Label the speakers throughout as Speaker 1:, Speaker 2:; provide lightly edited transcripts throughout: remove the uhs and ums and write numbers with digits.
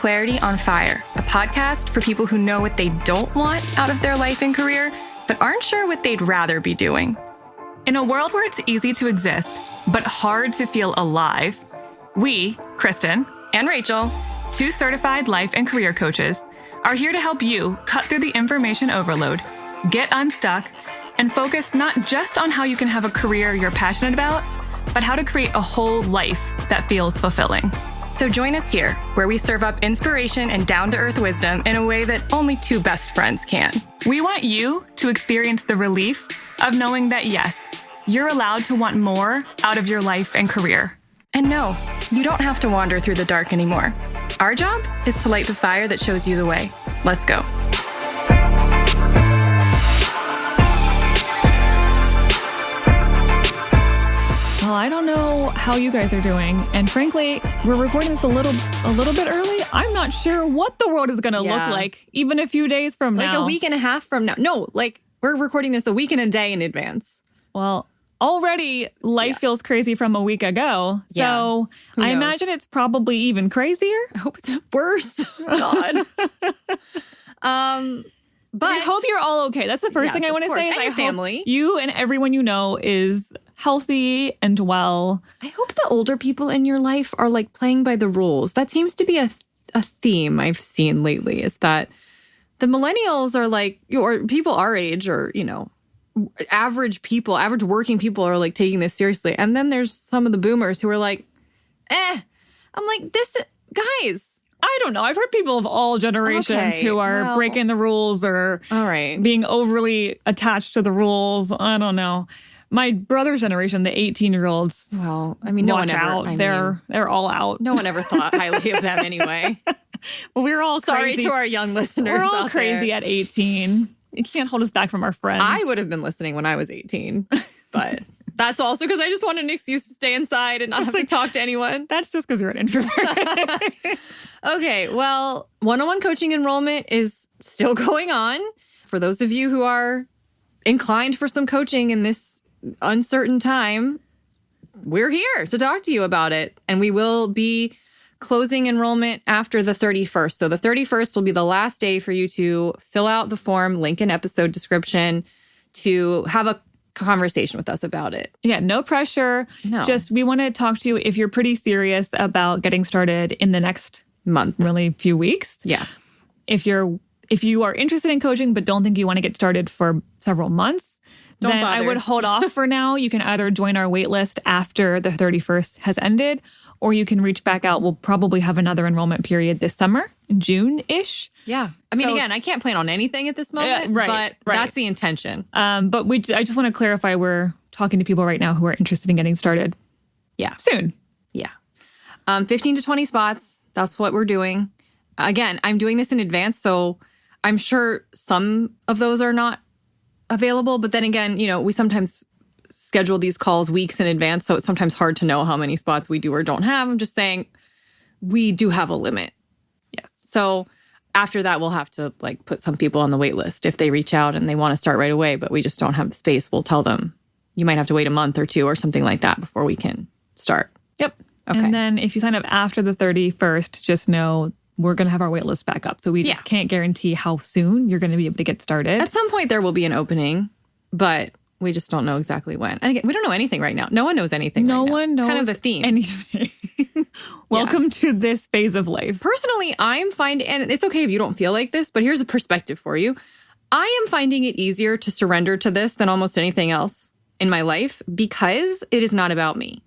Speaker 1: Clarity on Fire, a podcast for people who know what they don't want out of their life and career, but aren't sure what they'd rather be doing.
Speaker 2: In a world where it's easy to exist, but hard to feel alive, we, Kristen
Speaker 1: and Rachel,
Speaker 2: 2 certified life and career coaches, are here to help you cut through the information overload, get unstuck, and focus not just on how you can have a career you're passionate about, but how to create a whole life that feels fulfilling.
Speaker 1: So join us here, where we serve up inspiration and down-to-earth wisdom in a way that only 2 best friends can.
Speaker 2: We want you to experience the relief of knowing that, yes, you're allowed to want more out of your life and career.
Speaker 1: And no, you don't have to wander through the dark anymore. Our job is to light the fire that shows you the way. Let's go.
Speaker 2: Well, I don't know how you guys are doing, and frankly, we're recording this a little bit early. I'm not sure what the world is going to look like even a few days from now.
Speaker 1: Like a week and a half from now. No, like we're recording this a week and a day in advance.
Speaker 2: Well, already life feels crazy from a week ago. So I imagine it's probably even crazier.
Speaker 1: I hope it's worse. God. But
Speaker 2: I hope you're all okay. That's the first thing I want to say.
Speaker 1: And
Speaker 2: I
Speaker 1: your family.
Speaker 2: hope you and everyone you know is healthy and well.
Speaker 1: I hope the older people in your life are like playing by the rules. That seems to be a theme I've seen lately, is that the millennials are like, or people our age, or, you know, average working people are like taking this seriously. And then there's some of the boomers who are like, I'm like, guys.
Speaker 2: I don't know. I've heard people of all generations who are breaking the rules or being overly attached to the rules. I don't know. My brother's generation, the 18-year-olds.
Speaker 1: Well, I mean, no one ever.
Speaker 2: They're all out.
Speaker 1: No one ever thought highly of them anyway.
Speaker 2: Well, we're all
Speaker 1: sorry
Speaker 2: crazy.
Speaker 1: To our young listeners.
Speaker 2: We're all crazy
Speaker 1: there.
Speaker 2: At 18. You can't hold us back from our friends.
Speaker 1: I would have been listening when I was 18, but that's also because I just wanted an excuse to stay inside and not have to talk to anyone.
Speaker 2: That's just because you're an introvert.
Speaker 1: Okay, well, one-on-one coaching enrollment is still going on. For those of you who are inclined for some coaching in this uncertain time, we're here to talk to you about it. And we will be closing enrollment after the 31st. So the 31st will be the last day for you to fill out the form, link in episode description, to have a conversation with us about it.
Speaker 2: Yeah, no pressure.
Speaker 1: No.
Speaker 2: Just we want to talk to you if you're pretty serious about getting started in the next month, really few weeks.
Speaker 1: Yeah.
Speaker 2: If you are interested in coaching but don't think you want to get started for several months, then
Speaker 1: bother.
Speaker 2: I would hold off for now. You can either join our wait list after the 31st has ended, or you can reach back out. We'll probably have another enrollment period this summer, June-ish.
Speaker 1: Yeah. I mean, again, I can't plan on anything at this moment, but that's the intention.
Speaker 2: But I just want to clarify, we're talking to people right now who are interested in getting started.
Speaker 1: Yeah.
Speaker 2: Soon.
Speaker 1: Yeah. 15 to 20 spots. That's what we're doing. Again, I'm doing this in advance, so I'm sure some of those are not available. But then again, you know, we sometimes schedule these calls weeks in advance, so it's sometimes hard to know how many spots we do or don't have. I'm just saying we do have a limit.
Speaker 2: Yes.
Speaker 1: So after that, we'll have to like put some people on the wait list if they reach out and they want to start right away, but we just don't have the space. We'll tell them you might have to wait a month or 2 or something like that before we can start.
Speaker 2: Yep.
Speaker 1: Okay.
Speaker 2: And then if you sign up after the 31st, just know we're going to have our wait list back up. So we just can't guarantee how soon you're going to be able to get started.
Speaker 1: At some point, there will be an opening, but we just don't know exactly when. And again, we don't know anything right now. No one knows anything
Speaker 2: No
Speaker 1: right now.
Speaker 2: one knows
Speaker 1: It's kind of the theme.
Speaker 2: anything. Welcome to this phase of life.
Speaker 1: Personally, I'm finding, and it's okay if you don't feel like this, but here's a perspective for you. I am finding it easier to surrender to this than almost anything else in my life because it is not about me.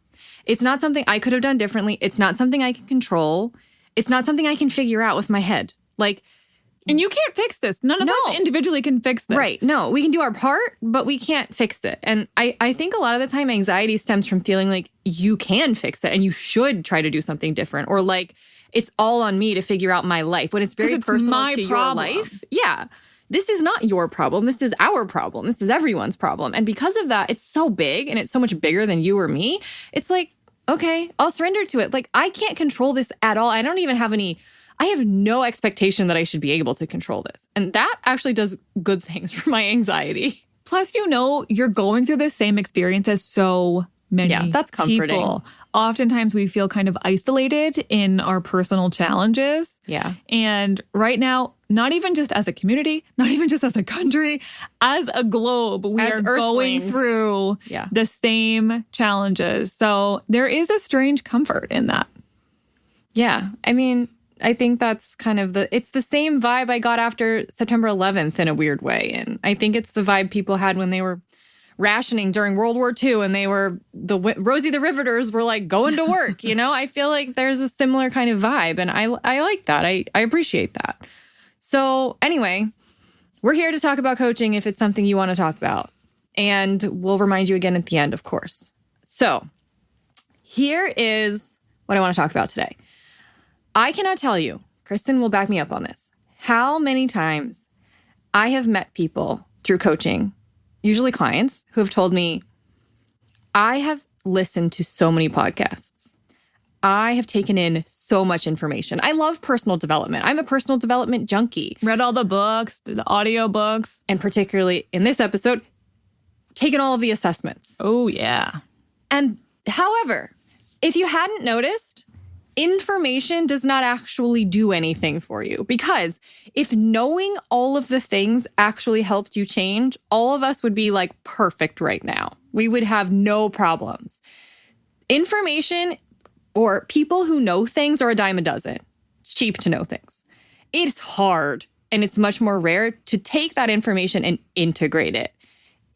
Speaker 1: It's not something I could have done differently. It's not something I can control. It's not something I can figure out with my head.
Speaker 2: And you can't fix this. None of us individually can fix this.
Speaker 1: Right. No, we can do our part, but we can't fix it. And I think a lot of the time anxiety stems from feeling like you can fix it and you should try to do something different, or like it's all on me to figure out my life when it's very personal to your life. Yeah. This is not your problem. This is our problem. This is everyone's problem. And because of that, it's so big and it's so much bigger than you or me. It's like, okay, I'll surrender to it. Like, I can't control this at all. I have no expectation that I should be able to control this. And that actually does good things for my anxiety.
Speaker 2: Plus, you know, you're going through the same experience as so many
Speaker 1: Yeah, that's comforting.
Speaker 2: people. Oftentimes we feel kind of isolated in our personal challenges.
Speaker 1: Yeah.
Speaker 2: And right now, not even just as a community, not even just as a country, as a globe, we
Speaker 1: As
Speaker 2: are going
Speaker 1: Earthlings.
Speaker 2: through the same challenges. So there is a strange comfort in that.
Speaker 1: Yeah. I mean, I think that's kind of it's the same vibe I got after September 11th in a weird way. And I think it's the vibe people had when they were rationing during World War II and they were, Rosie the Riveters were like going to work, you know? I feel like there's a similar kind of vibe and I like that. I appreciate that. So anyway, we're here to talk about coaching if it's something you want to talk about. And we'll remind you again at the end, of course. So here is what I want to talk about today. I cannot tell you, Kristen will back me up on this, how many times I have met people through coaching, usually clients, who have told me, I have listened to so many podcasts. I have taken in so much information. I love personal development. I'm a personal development junkie.
Speaker 2: Read all the books, the audio books.
Speaker 1: And particularly in this episode, taken all of the assessments.
Speaker 2: Oh, yeah.
Speaker 1: And however, if you hadn't noticed, information does not actually do anything for you. Because if knowing all of the things actually helped you change, all of us would be like perfect right now. We would have no problems. Information or people who know things are a dime a dozen. It's cheap to know things. It's hard and it's much more rare to take that information and integrate it.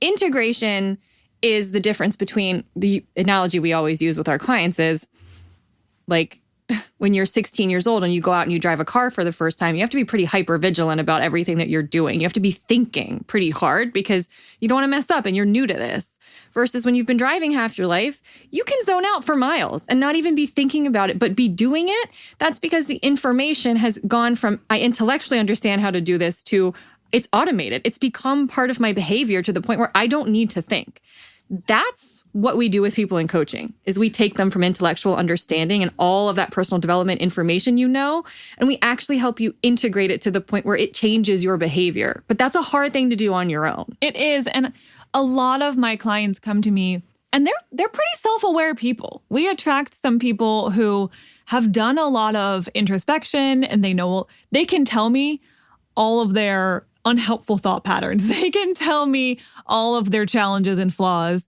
Speaker 1: Integration is the difference between the analogy we always use with our clients is like when you're 16 years old and you go out and you drive a car for the first time, you have to be pretty hyper vigilant about everything that you're doing. You have to be thinking pretty hard because you don't want to mess up and you're new to this. Versus when you've been driving half your life, you can zone out for miles and not even be thinking about it, but be doing it. That's because the information has gone from, I intellectually understand how to do this, to it's automated. It's become part of my behavior to the point where I don't need to think. That's what we do with people in coaching, is we take them from intellectual understanding and all of that personal development information and we actually help you integrate it to the point where it changes your behavior. But that's a hard thing to do on your own.
Speaker 2: It is. And a lot of my clients come to me and they're pretty self-aware people. We attract some people who have done a lot of introspection and they can tell me all of their unhelpful thought patterns. They can tell me all of their challenges and flaws,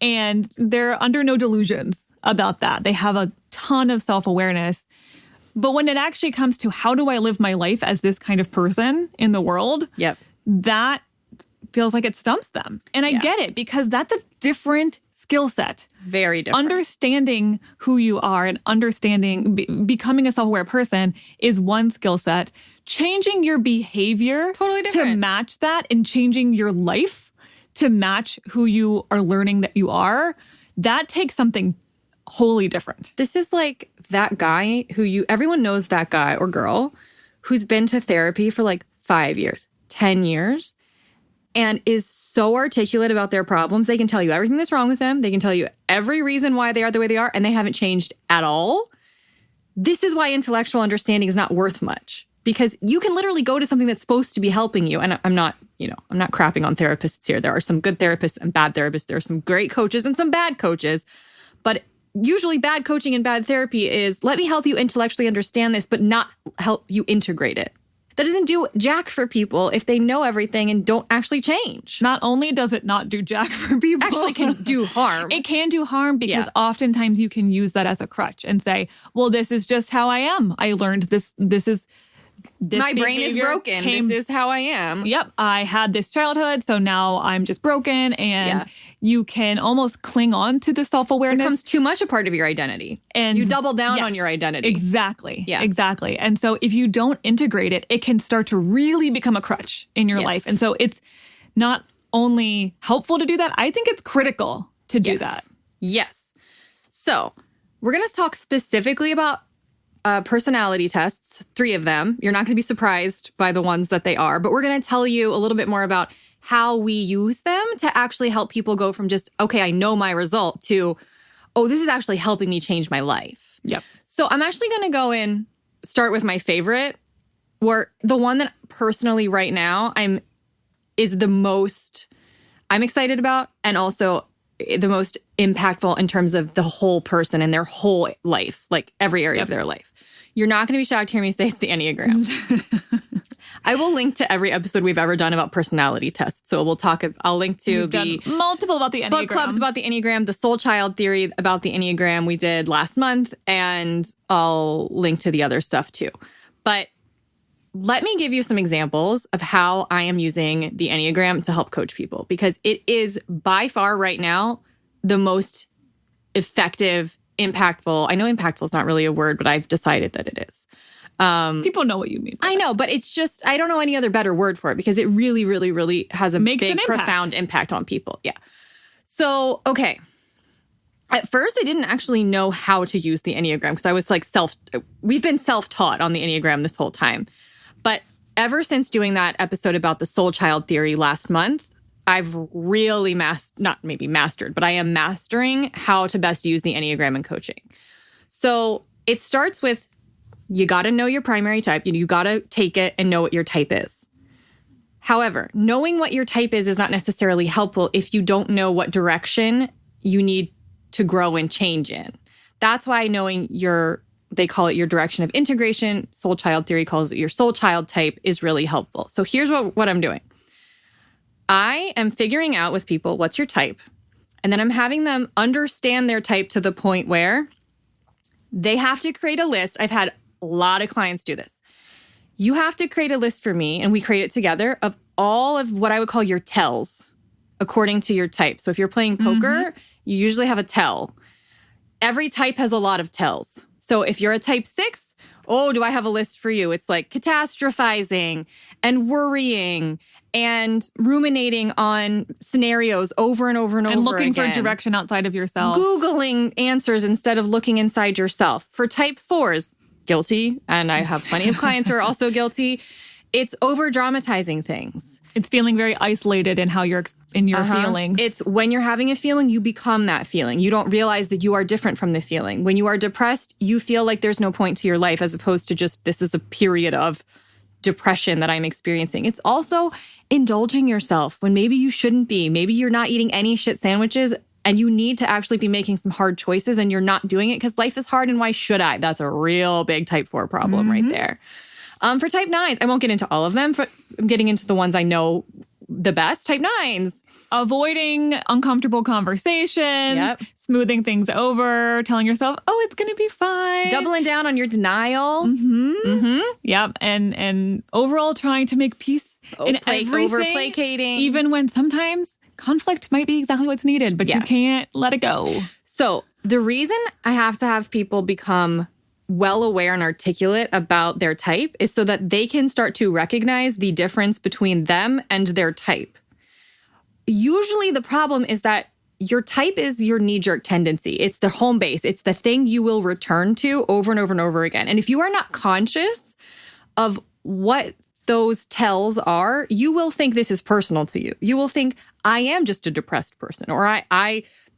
Speaker 2: and they're under no delusions about that. They have a ton of self-awareness. But when it actually comes to how do I live my life as this kind of person in the world, that feels like it stumps them. And I get it, because that's a different skill set.
Speaker 1: Very different.
Speaker 2: Understanding who you are and becoming a self-aware person is one skill set. Changing your behavior to match that and changing your life to match who you are learning that you are, that takes something wholly different.
Speaker 1: This is like that guy everyone knows that guy or girl who's been to therapy for like 5 years, 10 years, and is so articulate about their problems. They can tell you everything that's wrong with them. They can tell you every reason why they are the way they are, and they haven't changed at all. This is why intellectual understanding is not worth much, because you can literally go to something that's supposed to be helping you. And I'm not crapping on therapists here. There are some good therapists and bad therapists. There are some great coaches and some bad coaches. But usually bad coaching and bad therapy is, let me help you intellectually understand this, but not help you integrate it. That doesn't do jack for people if they know everything and don't actually change.
Speaker 2: Not only does it not do jack for people,
Speaker 1: actually can do harm.
Speaker 2: It can do harm because oftentimes you can use that as a crutch and say, well, this is just how I am. I learned this. My
Speaker 1: brain is broken. This is how I am.
Speaker 2: Yep. I had this childhood, so now I'm just broken. And you can almost cling on to the self-awareness.
Speaker 1: It becomes too much a part of your identity. And you double down on your identity.
Speaker 2: Exactly. Yeah. Exactly. And so if you don't integrate it, it can start to really become a crutch in your life. And so it's not only helpful to do that, I think it's critical to do that.
Speaker 1: Yes. So we're going to talk specifically about personality tests, 3 of them. You're not going to be surprised by the ones that they are, but we're going to tell you a little bit more about how we use them to actually help people go from just, okay, I know my result, to, oh, this is actually helping me change my life.
Speaker 2: Yep.
Speaker 1: So I'm actually going to start with my favorite, or the one that personally right now is the most I'm excited about, and also the most impactful in terms of the whole person and their whole life, like every area of their life. You're not going to be shocked to hear me say it's the Enneagram. I will link to every episode we've ever done about personality tests. So I'll link to the
Speaker 2: multiple about the Enneagram.
Speaker 1: Book clubs about the Enneagram, the soul child theory about the Enneagram we did last month, and I'll link to the other stuff too. But let me give you some examples of how I am using the Enneagram to help coach people, because it is by far right now the most effective, impactful. I know impactful is not really a word, but I've decided that it is.
Speaker 2: People know what you mean.
Speaker 1: I know, but it's just, I don't know any other better word for it, because it really, really, really has a big, profound impact on people. Yeah. So, okay. At first, I didn't actually know how to use the Enneagram, because I was like we've been self-taught on the Enneagram this whole time. But ever since doing that episode about the soul child theory last month, I've really not maybe mastered, but I am mastering how to best use the Enneagram in coaching. So it starts with, you got to know your primary type. You got to take it and know what your type is. However, knowing what your type is not necessarily helpful if you don't know what direction you need to grow and change in. That's why knowing they call it your direction of integration, soul child theory calls it your soul child type, is really helpful. So here's what I'm doing. I am figuring out with people, what's your type? And then I'm having them understand their type to the point where they have to create a list. I've had a lot of clients do this. You have to create a list for me, and we create it together, of all of what I would call your tells according to your type. So if you're playing poker, you usually have a tell. Every type has a lot of tells. So if you're a type 6, do I have a list for you? It's like catastrophizing and worrying and ruminating on scenarios over and over and over again.
Speaker 2: And looking for direction outside of yourself.
Speaker 1: Googling answers instead of looking inside yourself. For type 4s, guilty, and I have plenty of clients who are also guilty, it's over-dramatizing things.
Speaker 2: It's feeling very isolated in how you're in your feelings. It's
Speaker 1: when you're having a feeling, you become that feeling. You don't realize that you are different from the feeling. When you are depressed, you feel like there's no point to your life, as opposed to just, this is a period of depression that I'm experiencing. It's also indulging yourself when maybe you shouldn't be. Maybe you're not eating any shit sandwiches and you need to actually be making some hard choices, and you're not doing it because life is hard, and why should I? That's a real big type 4 problem right there. For type 9s, I won't get into all of them. I'm getting into the ones I know the best. Type 9s.
Speaker 2: Avoiding uncomfortable conversations, smoothing things over, telling yourself, it's going to be fine.
Speaker 1: Doubling down on your denial.
Speaker 2: Yep. And overall trying to make peace in everything.
Speaker 1: Over-placating.
Speaker 2: Even when sometimes conflict might be exactly what's needed, but you can't let it go.
Speaker 1: So the reason I have to have people become well aware and articulate about their type is so that they can start to recognize the difference between them and their type. Usually the problem is that your type is your knee-jerk tendency. It's the home base. It's the thing you will return to over and over and over again. And if you are not conscious of what those tells are, you will think this is personal to you. You will think, I am just a depressed person, or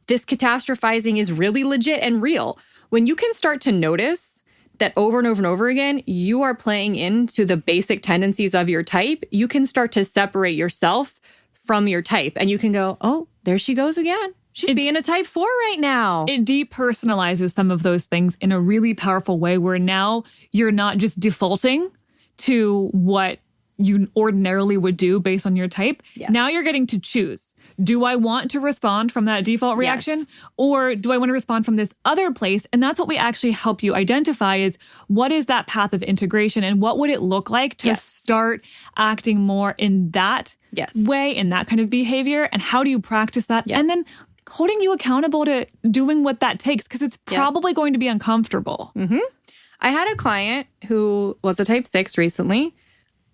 Speaker 1: this catastrophizing is really legit and real. When you can start to notice that over and over and over again, you are playing into the basic tendencies of your type, you can start to separate yourself from your type. And you can go, there she goes again. She's being a type 4 right now.
Speaker 2: It depersonalizes some of those things in a really powerful way, where now you're not just defaulting to what you ordinarily would do based on your type.
Speaker 1: Yes.
Speaker 2: Now you're getting to choose. Do I want to respond from that default reaction?
Speaker 1: Yes.
Speaker 2: Or do I want to respond from this other place? And that's what we actually help you identify, is what is that path of integration, and what would it look like to start acting more in that way, in that kind of behavior? And how do you practice that? And then holding you accountable to doing what that takes, because it's probably going to be uncomfortable.
Speaker 1: I had a client who was a type 6 recently.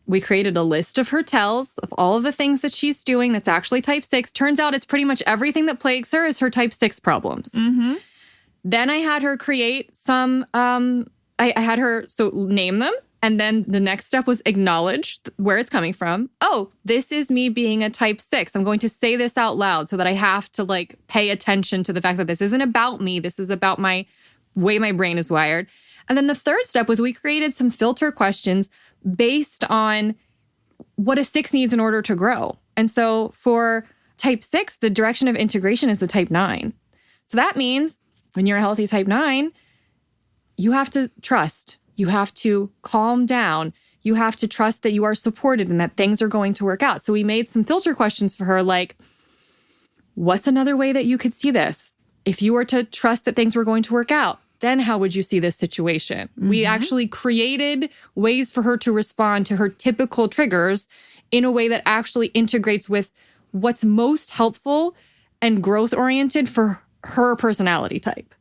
Speaker 1: We created a list of her tells of all of the things that she's doing that's actually type 6. Turns out it's pretty much everything that plagues her is her type 6 problems. Then I had her create some, I had her name them. And then the next step was acknowledge where it's coming from. This is me being a type 6. I'm going to say this out loud so that I have to pay attention to the fact that this isn't about me. This is about my way my brain is wired. And then the third step was we created some filter questions based on what a 6 needs in order to grow. And so for Type 6, the direction of integration is the type 9. So that means when you're a healthy type 9, you have to trust. You have to calm down. You have to trust that you are supported and that things are going to work out. So we made some filter questions for her, like, what's another way that you could see this? If you were to trust that things were going to work out, then how would you see this situation? We actually created ways for her to respond to her typical triggers in a way that actually integrates with what's most helpful and growth-oriented for her personality type.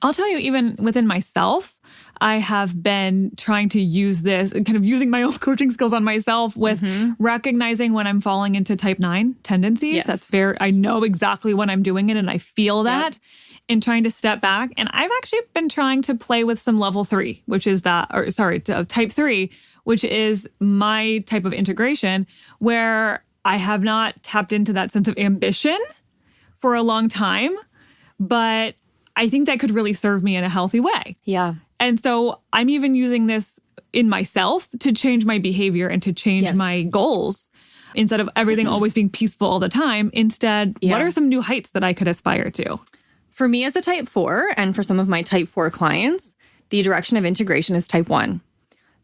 Speaker 2: I'll tell you, even within myself, I have been trying to use this, kind of using my own coaching skills on myself with recognizing when I'm falling into type 9 tendencies.
Speaker 1: Yes.
Speaker 2: That's fair. I know exactly when I'm doing it and I feel that and trying to step back. And I've actually been trying to play with some level 3, which is type 3, which is my type of integration where I have not tapped into that sense of ambition for a long time, but I think that could really serve me in a healthy way.
Speaker 1: Yeah.
Speaker 2: And so I'm even using this in myself to change my behavior and to change my goals instead of everything always being peaceful all the time. Instead, what are some new heights that I could aspire to?
Speaker 1: For me as a type 4 and for some of my type 4 clients, the direction of integration is type 1.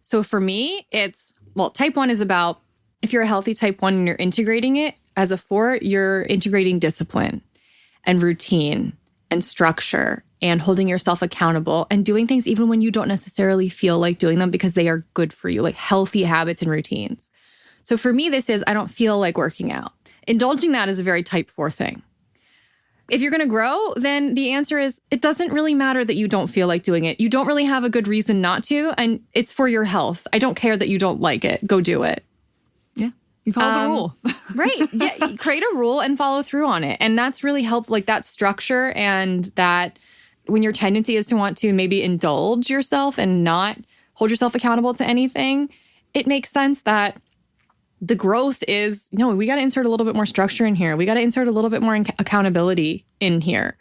Speaker 1: So for me, type 1 is about if you're a healthy type 1 and you're integrating it, as a 4, you're integrating discipline and routine and structure and holding yourself accountable and doing things even when you don't necessarily feel like doing them because they are good for you, like healthy habits and routines. So for me, this is, I don't feel like working out. Indulging that is a very type 4 thing. If you're going to grow, then the answer is it doesn't really matter that you don't feel like doing it. You don't really have a good reason not to, and it's for your health. I don't care that you don't like it. Go do it.
Speaker 2: Yeah. You follow the rule.
Speaker 1: Right. Yeah. Create a rule and follow through on it. And that's really helped, like that structure and that when your tendency is to want to maybe indulge yourself and not hold yourself accountable to anything, it makes sense that the growth is, no, we got to insert a little bit more structure in here. We got to insert a little bit more accountability in here.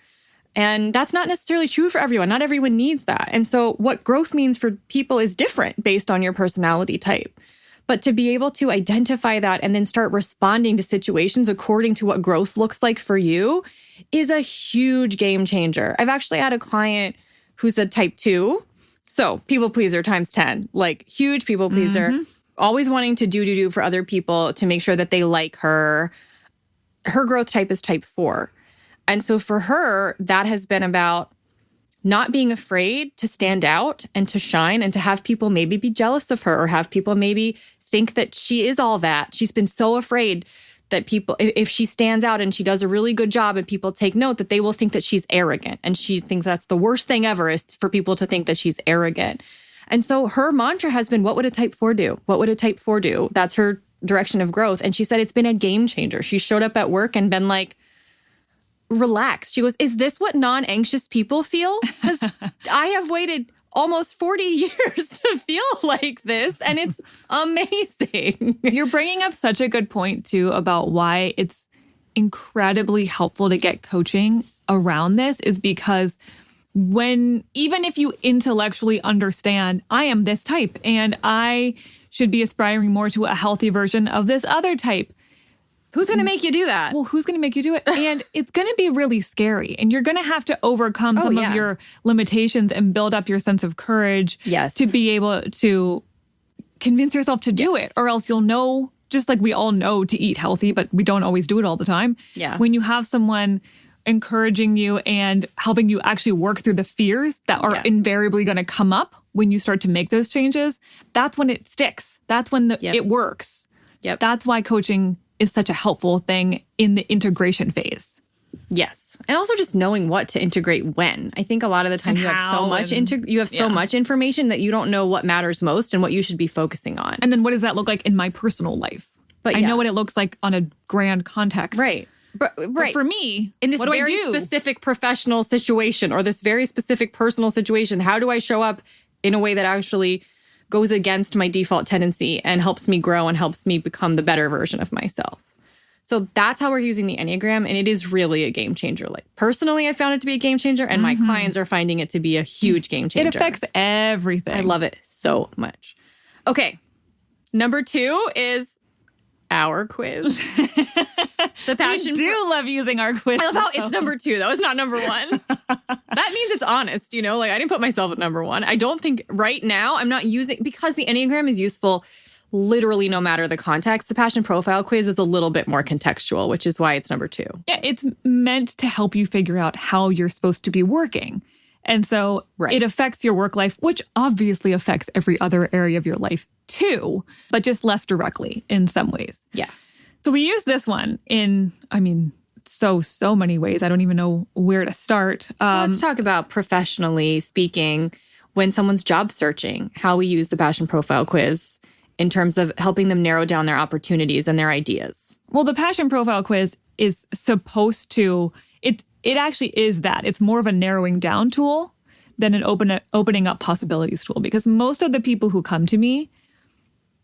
Speaker 1: And that's not necessarily true for everyone. Not everyone needs that. And so what growth means for people is different based on your personality type. But to be able to identify that and then start responding to situations according to what growth looks like for you is a huge game changer. I've actually had a client who's a type 2. So people pleaser times 10, like huge people pleaser, always wanting to do for other people to make sure that they like her. Her growth type is type 4. And so for her, that has been about not being afraid to stand out and to shine and to have people maybe be jealous of her or have people maybe think that she is all that. She's been so afraid that people, if she stands out and she does a really good job and people take note, that they will think that she's arrogant. And she thinks that's the worst thing ever is for people to think that she's arrogant. And so her mantra has been, what would a type 4 do? What would a type 4 do? That's her direction of growth. And she said it's been a game changer. She showed up at work and been like, relaxed. She goes, is this what non-anxious people feel? Because I have waited almost 40 years to feel like this, and it's amazing.
Speaker 2: You're bringing up such a good point, too, about why it's incredibly helpful to get coaching around this is because even if you intellectually understand, I am this type and I should be aspiring more to a healthy version of this other type.
Speaker 1: Who's going to make you do that?
Speaker 2: Well, who's going to make you do it? And it's going to be really scary. And you're going to have to overcome some of your limitations and build up your sense of courage to be able to convince yourself to do it. Or else you'll know, just like we all know to eat healthy, but we don't always do it all the time.
Speaker 1: Yeah. When
Speaker 2: you have someone encouraging you and helping you actually work through the fears that are invariably going to come up when you start to make those changes, that's when it sticks. That's when it works.
Speaker 1: Yep.
Speaker 2: That's why coaching is such a helpful thing in the integration phase.
Speaker 1: Yes. And also just knowing what to integrate when. I think a lot of the time you have so much so much information that you don't know what matters most and what you should be focusing on.
Speaker 2: And then what does that look like in my personal life? But I know what it looks like on a grand context.
Speaker 1: Right. But
Speaker 2: for me,
Speaker 1: in this very specific professional situation or this very specific personal situation, how do I show up in a way that actually goes against my default tendency and helps me grow and helps me become the better version of myself? So that's how we're using the Enneagram, and it is really a game changer. Like personally, I found it to be a game changer, and my clients are finding it to be a huge game changer.
Speaker 2: It affects everything.
Speaker 1: I love it so much. Okay, number 2 is our quiz. The passion.
Speaker 2: We do love using our quiz.
Speaker 1: I love how it's number 2, though. It's not number 1. That means it's honest, you know? Like, I didn't put myself at number 1. I don't think right now I'm not using, because the Enneagram is useful literally no matter the context. The passion profile quiz is a little bit more contextual, which is why it's number 2.
Speaker 2: Yeah, it's meant to help you figure out how you're supposed to be working. And so it affects your work life, which obviously affects every other area of your life too, but just less directly in some ways.
Speaker 1: Yeah.
Speaker 2: So we use this one in, so many ways. I don't even know where to start.
Speaker 1: Let's talk about professionally speaking, when someone's job searching, how we use the passion profile quiz in terms of helping them narrow down their opportunities and their ideas.
Speaker 2: Well, the passion profile quiz is supposed to, it actually is that. It's more of a narrowing down tool than an opening up possibilities tool, because most of the people who come to me,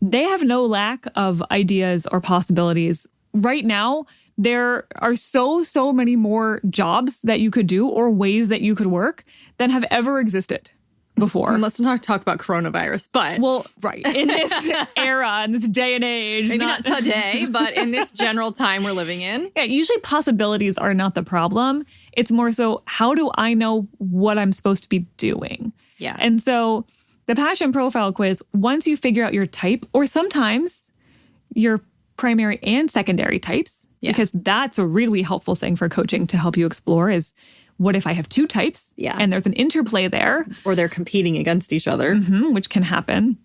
Speaker 2: they have no lack of ideas or possibilities. Right now, there are so many more jobs that you could do or ways that you could work than have ever existed before.
Speaker 1: Let's not talk about coronavirus, but...
Speaker 2: Well, right. In this era, in this day and age.
Speaker 1: Maybe not today, but in this general time we're living in.
Speaker 2: Yeah, usually possibilities are not the problem. It's more so, how do I know what I'm supposed to be doing?
Speaker 1: Yeah.
Speaker 2: And so the passion profile quiz, once you figure out your type, or sometimes your primary and secondary types, because that's a really helpful thing for coaching to help you explore is, what if I have 2 types?
Speaker 1: Yeah.
Speaker 2: And there's an interplay there.
Speaker 1: Or they're competing against each other.
Speaker 2: Which can happen.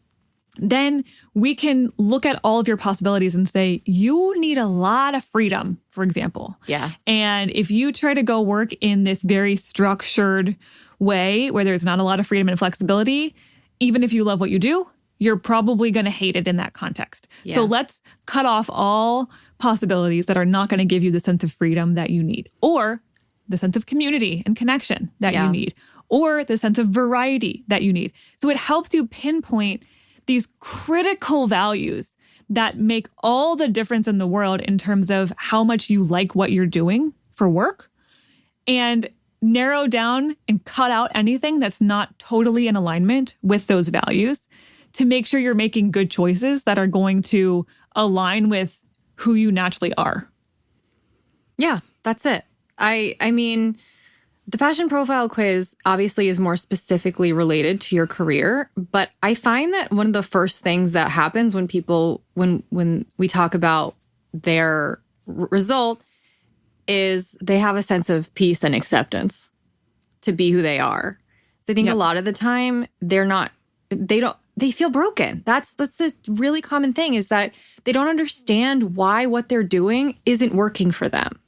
Speaker 2: Then we can look at all of your possibilities and say, you need a lot of freedom, for example.
Speaker 1: Yeah.
Speaker 2: And if you try to go work in this very structured way where there's not a lot of freedom and flexibility, even if you love what you do, you're probably going to hate it in that context.
Speaker 1: Yeah.
Speaker 2: So let's cut off all possibilities that are not going to give you the sense of freedom that you need, or the sense of community and connection that you need, or the sense of variety that you need. So it helps you pinpoint these critical values that make all the difference in the world in terms of how much you like what you're doing for work, and narrow down and cut out anything that's not totally in alignment with those values to make sure you're making good choices that are going to align with who you naturally are.
Speaker 1: Yeah, that's it. I mean, the passion profile quiz obviously is more specifically related to your career, but I find that one of the first things that happens when people, when we talk about their result, is they have a sense of peace and acceptance to be who they are. So I think a lot of the time they feel broken. That's a really common thing, is that they don't understand why what they're doing isn't working for them.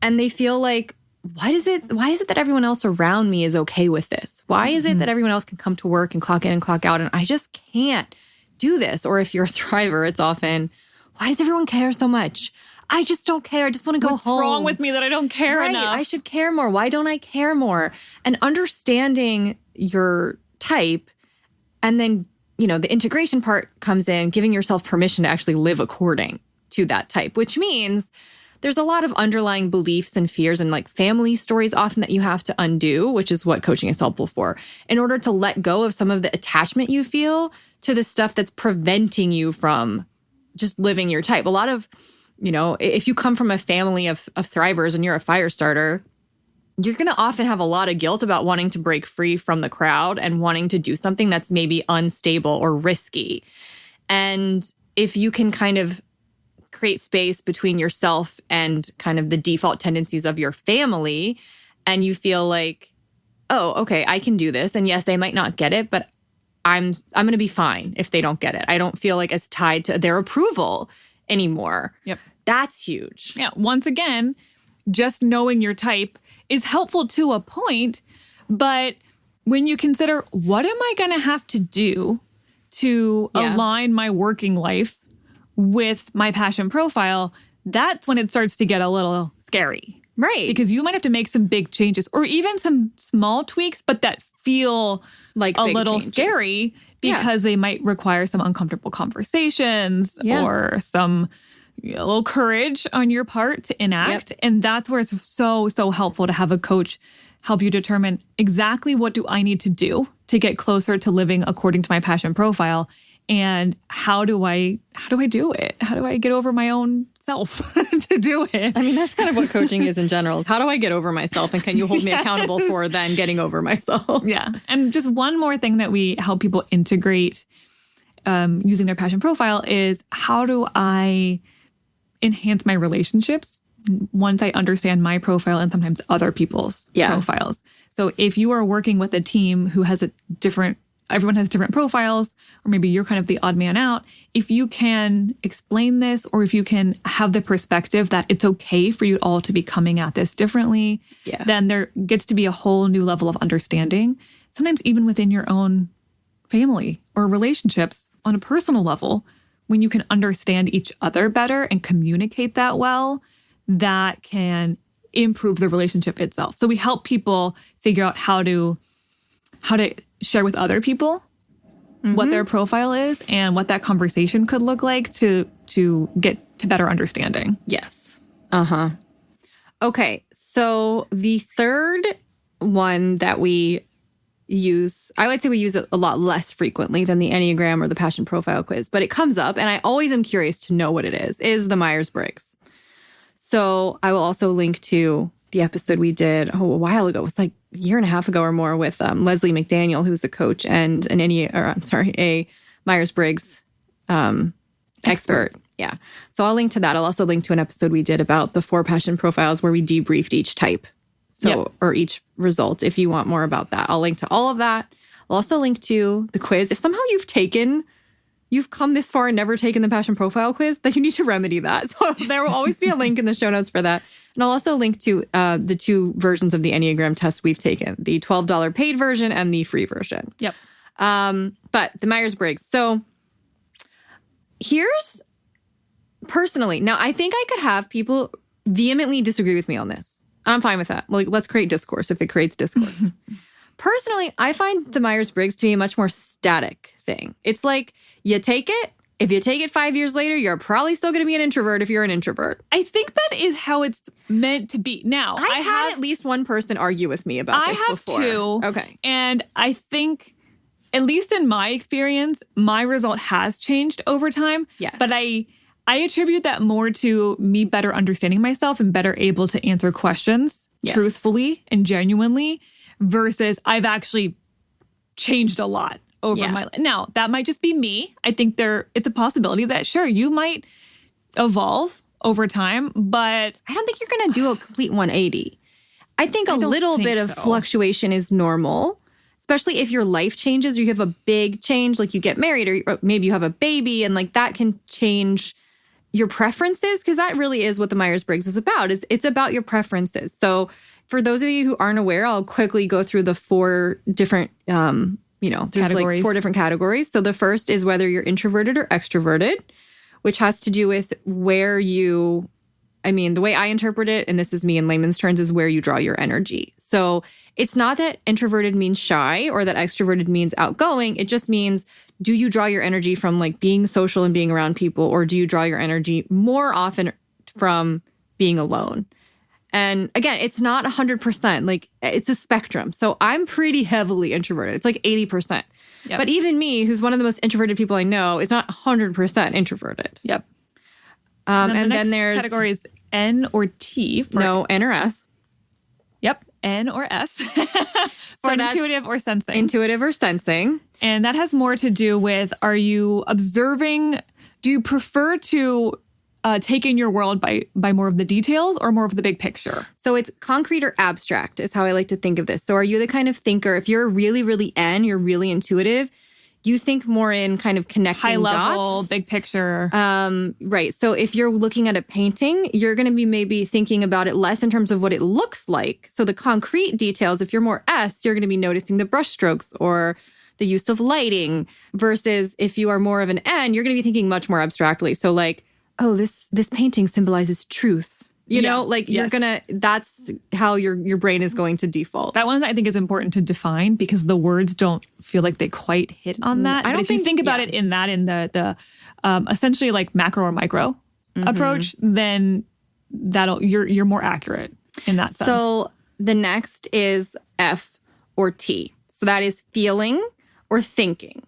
Speaker 1: And they feel like, why is it that everyone else around me is okay with this? Why is it that everyone else can come to work and clock in and clock out and I just can't do this? Or if you're a thriver, it's often, why does everyone care so much? I just don't care. I just want to go home.
Speaker 2: What's wrong with me that I don't care enough?
Speaker 1: I should care more. Why don't I care more? And understanding your type, and then, the integration part comes in, giving yourself permission to actually live according to that type, which means there's a lot of underlying beliefs and fears and like family stories often that you have to undo, which is what coaching is helpful for, in order to let go of some of the attachment you feel to the stuff that's preventing you from just living your type. A lot of, if you come from a family of thrivers and you're a fire starter, you're going to often have a lot of guilt about wanting to break free from the crowd and wanting to do something that's maybe unstable or risky. And if you can kind of create space between yourself and kind of the default tendencies of your family, and you feel like, oh, okay, I can do this. And yes, they might not get it, but I'm going to be fine if they don't get it. I don't feel like it's tied to their approval anymore.
Speaker 2: Yep.
Speaker 1: That's huge.
Speaker 2: Yeah. Once again, just knowing your type is helpful to a point, but when you consider, what am I going to have to do to align my working life with my passion profile, that's when it starts to get a little scary.
Speaker 1: Right.
Speaker 2: Because you might have to make some big changes, or even some small tweaks, but that feel
Speaker 1: like
Speaker 2: a little scary because they might require some uncomfortable conversations or some a little courage on your part to enact. Yep. And that's where it's so helpful to have a coach help you determine exactly what do I need to do to get closer to living according to my passion profile, And how do I do it? How do I get over my own self to do it?
Speaker 1: I mean, that's kind of what coaching is in general. Is how do I get over myself? And can you hold me accountable for then getting over myself?
Speaker 2: Yeah. And just one more thing that we help people integrate using their passion profile is how do I enhance my relationships once I understand my profile and sometimes other people's profiles. So if you are working with a team who has everyone has different profiles, or maybe you're kind of the odd man out, if you can explain this, or if you can have the perspective that it's okay for you all to be coming at this differently, then there gets to be a whole new level of understanding, sometimes even within your own family or relationships on a personal level. When you can understand each other better and communicate that well, that can improve the relationship itself. So we help people figure out how to share with other people what their profile is and what that conversation could look like to get to better understanding.
Speaker 1: Yes. Okay. So the third one that we use, I would say we use it a lot less frequently than the Enneagram or the Passion Profile quiz, but it comes up and I always am curious to know what it is the Myers-Briggs. So I will also link to the episode we did a while ago. It's like a year and a half ago or more with Leslie McDaniel, who's a coach and a Myers-Briggs expert. Yeah. So I'll link to that. I'll also link to an episode we did about the 4 passion profiles where we debriefed each type. Or each result, if you want more about that. I'll link to all of that. I'll also link to the quiz. If somehow you've come this far and never taken the passion profile quiz, then you need to remedy that. So there will always be a link in the show notes for that. And I'll also link to the 2 versions of the Enneagram test we've taken, the $12 paid version and the free version.
Speaker 2: Yep.
Speaker 1: But the Myers-Briggs. So here's personally, now I think I could have people vehemently disagree with me on this. I'm fine with that. Like, let's create discourse if it creates discourse. Personally, I find the Myers-Briggs to be a much more static thing. It's like, you take it. If you take it 5 years later, you're probably still going to be an introvert if you're an introvert.
Speaker 2: I think that is how it's meant to be. Now,
Speaker 1: I had at least one person argue with me about this before.
Speaker 2: I have 2.
Speaker 1: Okay.
Speaker 2: And I think, at least in my experience, my result has changed over time.
Speaker 1: Yes.
Speaker 2: But I attribute that more to me better understanding myself and better able to answer questions truthfully and genuinely versus I've actually changed a lot over my life. Now, that might just be me. I think it's a possibility that, sure, you might evolve over time, but
Speaker 1: I don't think you're going to do a complete 180. I think a little bit of fluctuation is normal, especially if your life changes or you have a big change, like you get married or maybe you have a baby and like that can change your preferences, because that really is what the Myers-Briggs is about. It's about your preferences. So for those of you who aren't aware, I'll quickly go through the 4 different, there's
Speaker 2: categories.
Speaker 1: Like 4 different categories. So the first is whether you're introverted or extroverted, which has to do with where the way I interpret it, and this is me in layman's terms, is where you draw your energy. So it's not that introverted means shy or that extroverted means outgoing. It just means, do you draw your energy from like being social and being around people, or do you draw your energy more often from being alone? And again, it's not 100%. Like, it's a spectrum. So I'm pretty heavily introverted. It's like 80%. Yep. But even me, who's one of the most introverted people I know, is not 100% introverted.
Speaker 2: Yep.
Speaker 1: And then there's
Speaker 2: categories N or T.
Speaker 1: No, N or S.
Speaker 2: Yep. N or S. For
Speaker 1: So
Speaker 2: intuitive or sensing.
Speaker 1: Intuitive or sensing.
Speaker 2: And that has more to do with, are you observing, do you prefer to take in your world by more of the details or more of the big picture?
Speaker 1: So it's concrete or abstract is how I like to think of this. So are you the kind of thinker, if you're really, really N, you're really intuitive, you think more in kind of connecting
Speaker 2: high level,
Speaker 1: dots.
Speaker 2: big picture.
Speaker 1: Right. So if you're looking at a painting, you're going to be maybe thinking about it less in terms of what it looks like. So the concrete details, if you're more S, you're going to be noticing the brush strokes or the use of lighting, versus if you are more of an N, you're going to be thinking much more abstractly. So like, oh, this painting symbolizes truth. You know, like you're that's how your brain is going to default.
Speaker 2: That one I think is important to define because the words don't feel like they quite hit on that. But if you think about it in the essentially like macro or micro approach, then you're more accurate in that sense.
Speaker 1: So the next is F or T. So that is feeling or thinking.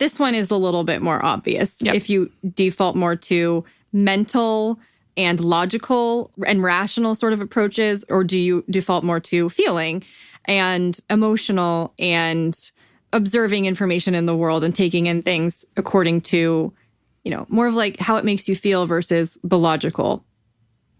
Speaker 1: This one is a little bit more obvious.
Speaker 2: Yep.
Speaker 1: If you default more to mental and logical and rational sort of approaches, or do you default more to feeling and emotional and observing information in the world and taking in things according to, more of like how it makes you feel versus the logical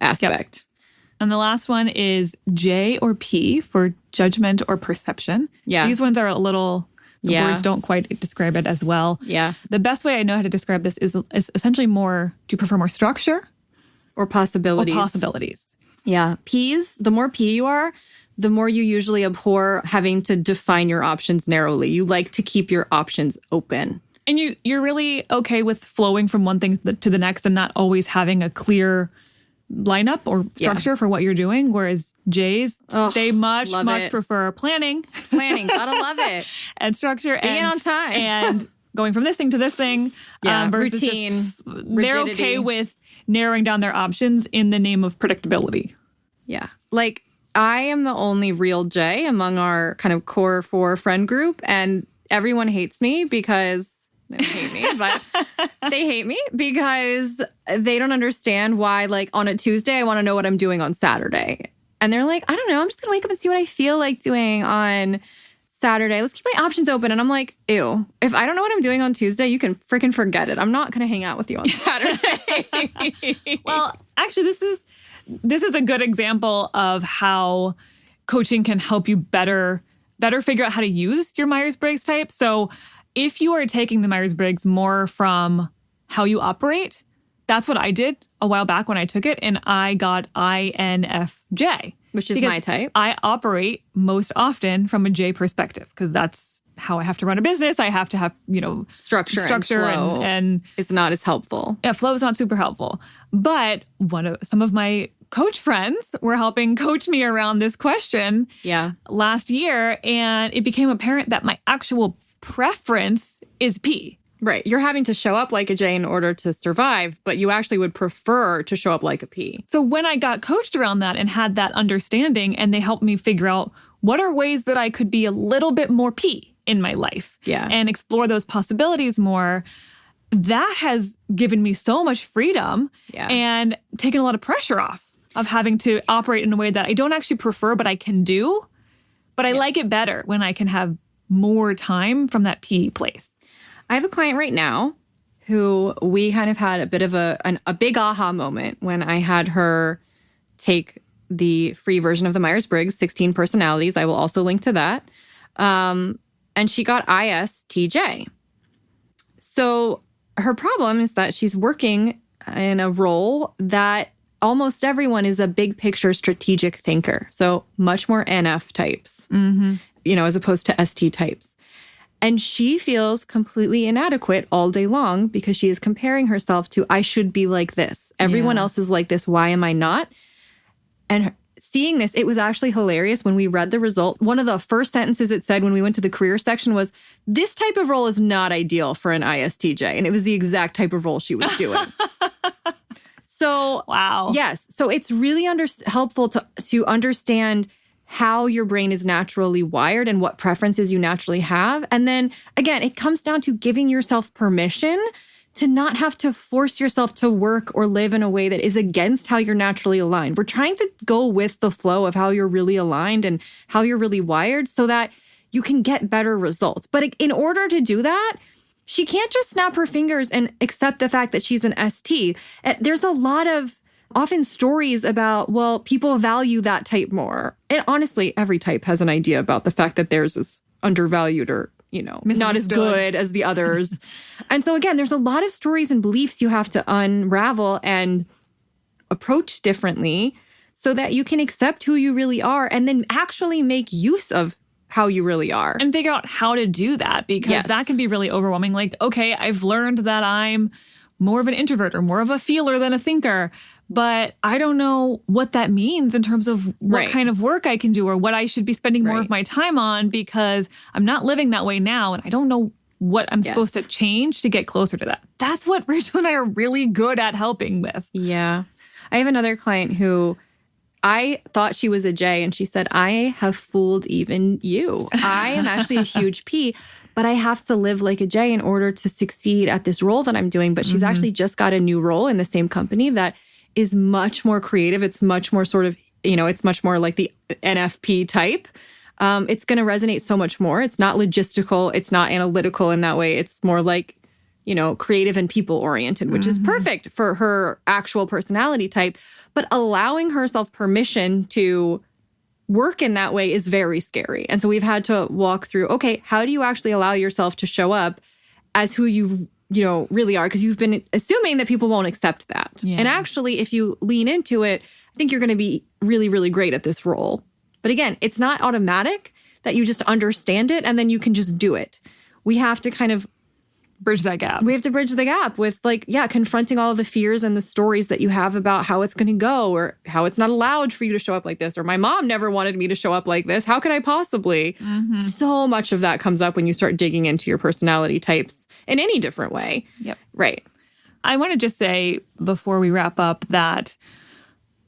Speaker 1: aspect.
Speaker 2: Yep. And the last one is J or P for judgment or perception.
Speaker 1: Yeah.
Speaker 2: These ones are a little, the words don't quite describe it as well.
Speaker 1: Yeah.
Speaker 2: The best way I know how to describe this is essentially more, do you prefer more structure?
Speaker 1: Or possibilities. Yeah. P's, the more P you are, the more you usually abhor having to define your options narrowly. You like to keep your options open.
Speaker 2: And you're really okay with flowing from one thing to the next and not always having a clear lineup or structure for what you're doing. Whereas J's, they much prefer planning.
Speaker 1: Planning, gotta love it.
Speaker 2: And structure.
Speaker 1: Being on time.
Speaker 2: And going from this thing to this thing. Versus
Speaker 1: routine,
Speaker 2: they're okay with narrowing down their options in the name of predictability.
Speaker 1: Yeah. Like, I am the only real J among our kind of core 4 friend group, and everyone hates me because they don't hate me, but they hate me because they don't understand why, like, on a Tuesday, I want to know what I'm doing on Saturday. And they're like, I don't know, I'm just going to wake up and see what I feel like doing on Saturday. Let's keep my options open. And I'm like, ew, if I don't know what I'm doing on Tuesday, you can freaking forget it. I'm not going to hang out with you on Saturday.
Speaker 2: Well, actually, this is a good example of how coaching can help you better figure out how to use your Myers-Briggs type. So if you are taking the Myers-Briggs more from how you operate, that's what I did a while back when I took it, and I got INFJ.
Speaker 1: Which is my type.
Speaker 2: I operate most often from a J perspective because that's how I have to run a business. I have to have,
Speaker 1: structure and flow.
Speaker 2: And
Speaker 1: it's not as helpful.
Speaker 2: Yeah, flow is not super helpful. But some of my coach friends were helping coach me around this question last year, and it became apparent that my actual preference is P.
Speaker 1: Right. You're having to show up like a J in order to survive, but you actually would prefer to show up like a P.
Speaker 2: So when I got coached around that and had that understanding, and they helped me figure out what are ways that I could be a little bit more P in my life and explore those possibilities more, that has given me so much freedom and taken a lot of pressure off of having to operate in a way that I don't actually prefer, but I can do. But I like it better when I can have more time from that P place.
Speaker 1: I have a client right now who we kind of had a bit of a big aha moment when I had her take the free version of the Myers-Briggs, 16 personalities. I will also link to that. And she got ISTJ. So her problem is that she's working in a role that almost everyone is a big picture strategic thinker. So much more NF types, as opposed to ST types. And she feels completely inadequate all day long because she is comparing herself to, I should be like this. Everyone else is like this. Why am I not? And seeing this, it was actually hilarious when we read the result. One of the first sentences it said when we went to the career section was, this type of role is not ideal for an ISTJ. And it was the exact type of role she was doing. So,
Speaker 2: wow.
Speaker 1: Yes. So it's really helpful to understand how your brain is naturally wired and what preferences you naturally have. And then, again, it comes down to giving yourself permission to not have to force yourself to work or live in a way that is against how you're naturally aligned. We're trying to go with the flow of how you're really aligned and how you're really wired so that you can get better results. But in order to do that, she can't just snap her fingers and accept the fact that she's an ST. There's a lot of often stories about, well, people value that type more. And honestly, every type has an idea about the fact that theirs is undervalued or, not as good as the others. And so again, there's a lot of stories and beliefs you have to unravel and approach differently so that you can accept who you really are and then actually make use of how you really are.
Speaker 2: And figure out how to do that, because that can be really overwhelming. Like, okay, I've learned that I'm more of an introvert or more of a feeler than a thinker, but I don't know what that means in terms of what kind of work I can do or what I should be spending more of my time on, because I'm not living that way now and I don't know what I'm supposed to change to get closer to that. That's what Rachel and I are really good at helping with.
Speaker 1: Yeah. I have another client who I thought she was a J, and she said, I have fooled even you. I am actually a huge P, but I have to live like a J in order to succeed at this role that I'm doing. But she's actually just got a new role in the same company that is much more creative. It's much more sort of, it's much more like the NFP type. It's going to resonate so much more. It's not logistical. It's not analytical in that way. It's more like, creative and people oriented, which is perfect for her actual personality type. But allowing herself permission to work in that way is very scary. And so we've had to walk through, okay, how do you actually allow yourself to show up as who you really are? Because you've been assuming that people won't accept that. Yeah. And actually, if you lean into it, I think you're going to be really, really great at this role. But again, it's not automatic that you just understand it and then you can just do it. We have to kind of
Speaker 2: bridge that gap.
Speaker 1: We have to bridge the gap with confronting all of the fears and the stories that you have about how it's going to go or how it's not allowed for you to show up like this. Or my mom never wanted me to show up like this. How could I possibly? So much of that comes up when you start digging into your personality types in any different way.
Speaker 2: Yep.
Speaker 1: Right.
Speaker 2: I want to just say before we wrap up that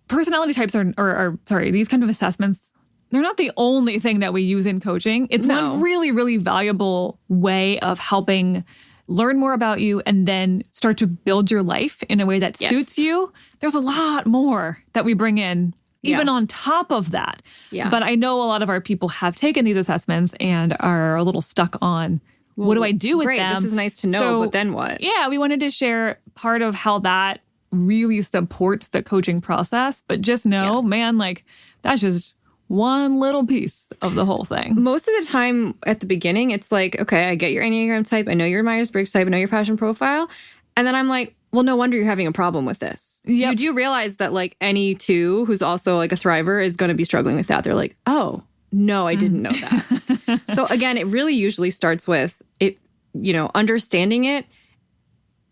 Speaker 2: personality types these kind of assessments, they're not the only thing that we use in coaching. It's one really, really valuable way of helping learn more about you and then start to build your life in a way that suits you. There's a lot more that we bring in, even on top of that. Yeah. But I know a lot of our people have taken these assessments and are a little stuck on, what do I do with them?
Speaker 1: This is nice to know, but then what?
Speaker 2: Yeah, we wanted to share part of how that really supports the coaching process. But just know, that's just one little piece of the whole thing.
Speaker 1: Most of the time at the beginning, it's like, okay, I get your Enneagram type. I know your Myers-Briggs type. I know your passion profile. And then I'm like, well, no wonder you're having a problem with this. Yep. You do realize that any two who's also like a thriver is going to be struggling with that. They're like, oh, no, I didn't know that. So again, it really usually starts with it, understanding it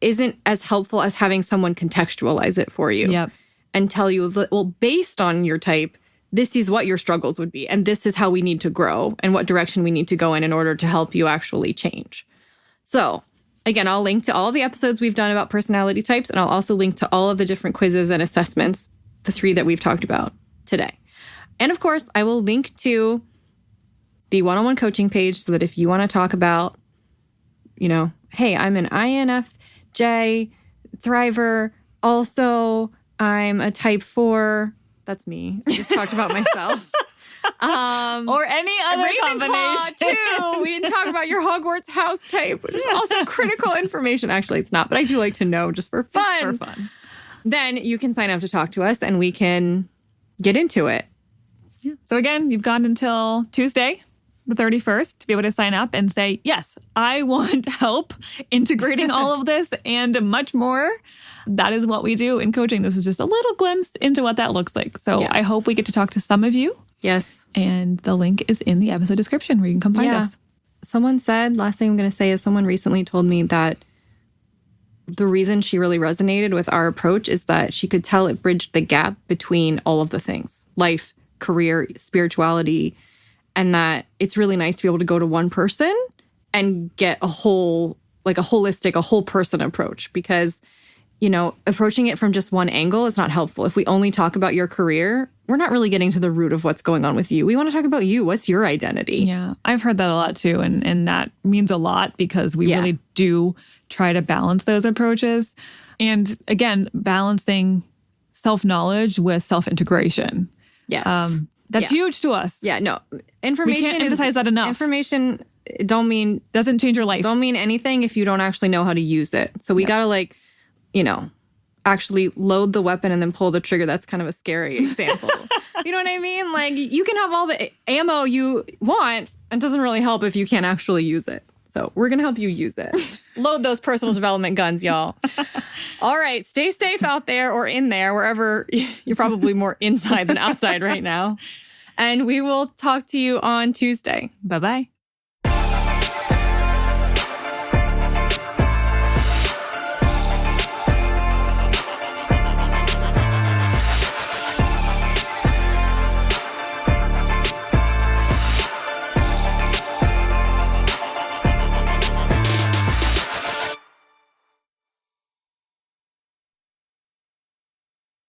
Speaker 1: isn't as helpful as having someone contextualize it for you and tell you, well, based on your type, this is what your struggles would be. And this is how we need to grow and what direction we need to go in order to help you actually change. So again, I'll link to all the episodes we've done about personality types. And I'll also link to all of the different quizzes and assessments, the 3 that we've talked about today. And of course, I will link to the one-on-one coaching page so that if you want to talk about, hey, I'm an INFJ thriver. Also, I'm a type 4. That's me. I just talked about myself.
Speaker 2: Or any other combination.
Speaker 1: Too. We didn't talk about your Hogwarts house type, which is also critical information. Actually, it's not, but I do like to know just for fun.
Speaker 2: Just for fun.
Speaker 1: Then you can sign up to talk to us and we can get into it.
Speaker 2: Yeah. So again, you've got until Tuesday, the 31st, to be able to sign up and say, yes, I want help integrating all of this and much more. That is what we do in coaching. This is just a little glimpse into what that looks like. So I hope we get to talk to some of you.
Speaker 1: Yes.
Speaker 2: And the link is in the episode description where you can come find us.
Speaker 1: Someone said, last thing I'm going to say is someone recently told me that the reason she really resonated with our approach is that she could tell it bridged the gap between all of the things, life, career, spirituality, and that it's really nice to be able to go to one person and get a whole person approach because, approaching it from just one angle is not helpful. If we only talk about your career, we're not really getting to the root of what's going on with you. We want to talk about you. What's your identity?
Speaker 2: Yeah, I've heard that a lot too. And that means a lot because we really do try to balance those approaches. And again, balancing self-knowledge with self-integration.
Speaker 1: Yes.
Speaker 2: That's huge to us.
Speaker 1: Yeah, no. Information
Speaker 2: we can't emphasize that enough.
Speaker 1: Information
Speaker 2: doesn't change your life.
Speaker 1: Don't mean anything if you don't actually know how to use it. So we got to actually load the weapon and then pull the trigger. That's kind of a scary example. You know what I mean? Like you can have all the ammo you want. It doesn't really help if you can't actually use it. So we're going to help you use it. Load those personal development guns, y'all. All right. Stay safe out there or in there, wherever. You're probably more inside than outside right now. And we will talk to you on Tuesday.
Speaker 2: Bye-bye.